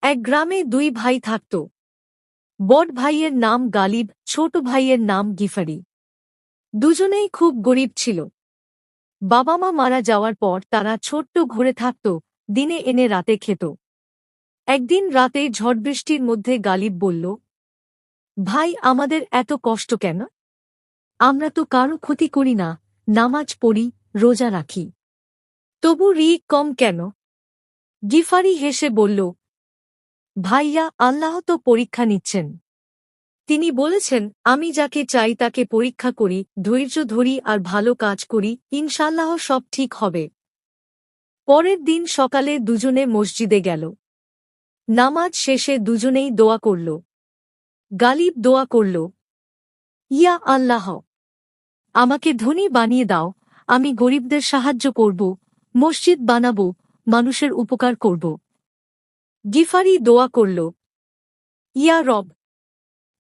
এক গ্রামে দুই ভাই থাকত। বড় ভাইয়ের নাম গালিব, ছোট ভাইয়ের নাম গিফারি। দুজনেই খুব গরিব ছিল। বাবা মা মারা যাওয়ার পর তারা ছোট্ট ঘরে থাকত, দিনে এনে রাতে খেত। একদিন রাতে ঝড়বৃষ্টির মধ্যে গালিব বলল, ভাই, আমাদের এত কষ্ট কেন? আমরা তো কারো ক্ষতি করি না, নামাজ পড়ি, রোজা রাখি, তবু রিক কম কেন? গিফারি হেসে বলল, ভাইয়া, আল্লাহ তো পরীক্ষা নিচ্ছেন। তিনি বলেছেন, আমি যাকে চাই তাকে পরীক্ষা করি, ধৈর্য ধরি আর ভালো কাজ করি, ইনশাল্লাহ সব ঠিক হবে। পরের দিন সকালে দুজনে মসজিদে গেল। নামাজ শেষে দুজনেই দোয়া করল। গালিব দোয়া করল, ইয়া আল্লাহ, আমাকে ধনী বানিয়ে দাও, আমি গরিবদের সাহায্য করব, মসজিদ বানাব, মানুষের উপকার করব। গিফারি দোয়া করল, ইয়া রব,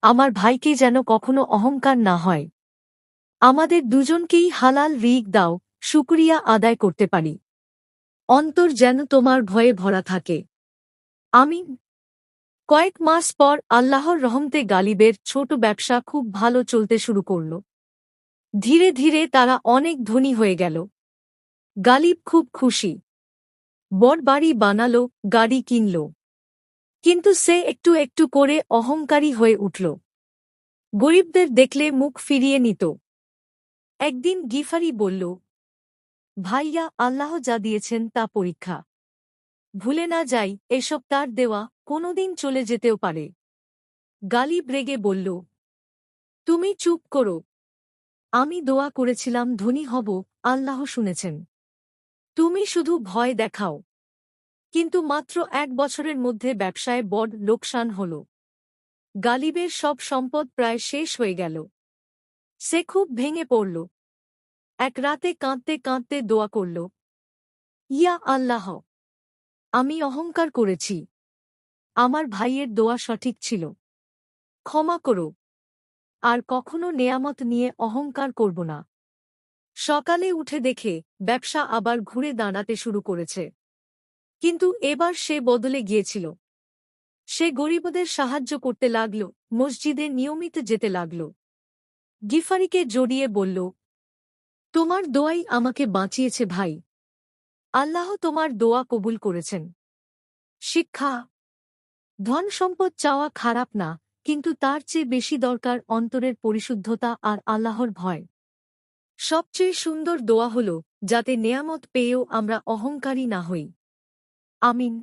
আমার ভাইকে যেন কখনো অহংকার না হয়। আমাদের দুজনকেই হালাল রিক দাও, শুকরিয়া আদায় করতে পারি। অন্তর যেন তোমার ভয়ে ভরা থাকে। আমিন। কয়েক মাস পর আল্লাহর রহমতে গালিবের ছোট ব্যবসা খুব ভালো চলতে শুরু করল। ধীরে ধীরে তারা অনেক ধনী হয়ে গেল। গালিব খুব খুশি। বড় বাড়ি বানাল, গাড়ি কিনল। কিন্তু সে একটু একটু করে অহংকারী হয়ে উঠল। গরিবদের দেখলে মুখ ফিরিয়ে নিত। একদিন গিফারি বলল, ভাইয়া, আল্লাহ যা দিয়েছেন তা পরীক্ষা। ভুলে না যাই, এসব তার দেওয়া, কোনোদিন চলে যেতেও পারে। গালিব রেগে বলল, তুমি চুপ করো। আমি দোয়া করেছিলাম ধনী হব, আল্লাহ শুনেছেন। তুমি শুধু ভয় দেখাও। কিন্তু মাত্র 1 বছরের মধ্যে ব্যবসায় বড় লোকসান হল। গালিবের সব সম্পদ প্রায় শেষ হয়ে গেল। সে খুব ভেঙে পড়ল। এক রাতে কাঁদতে কাঁদতে দোয়া করল, ইয়া আল্লাহ, আমি অহংকার করেছি। আমার ভাইয়ের দোয়া সঠিক ছিল। ক্ষমা করো। আর কখনো নেয়ামত নিয়ে অহংকার করব না। সকালে উঠে দেখে ব্যবসা আবার ঘুরে দাঁড়াতে শুরু করেছে। কিন্তু এবার সে বদলে গিয়েছিল। সে গরিবদের সাহায্য করতে লাগল, মসজিদে নিয়মিত যেতে লাগল। গিফারিকে জড়িয়ে বলল, তোমার দোয়াই আমাকে বাঁচিয়েছে ভাই। আল্লাহ তোমার দোয়া কবুল করেছেন। শিক্ষা: ধন সম্পদ চাওয়া খারাপ না, কিন্তু তার চেয়ে বেশি দরকার অন্তরের পরিশুদ্ধতা আর আল্লাহর ভয়। সবচেয়ে সুন্দর দোয়া হল, যাতে নেয়ামত পেয়েও আমরা অহংকারী না হই। আমিন।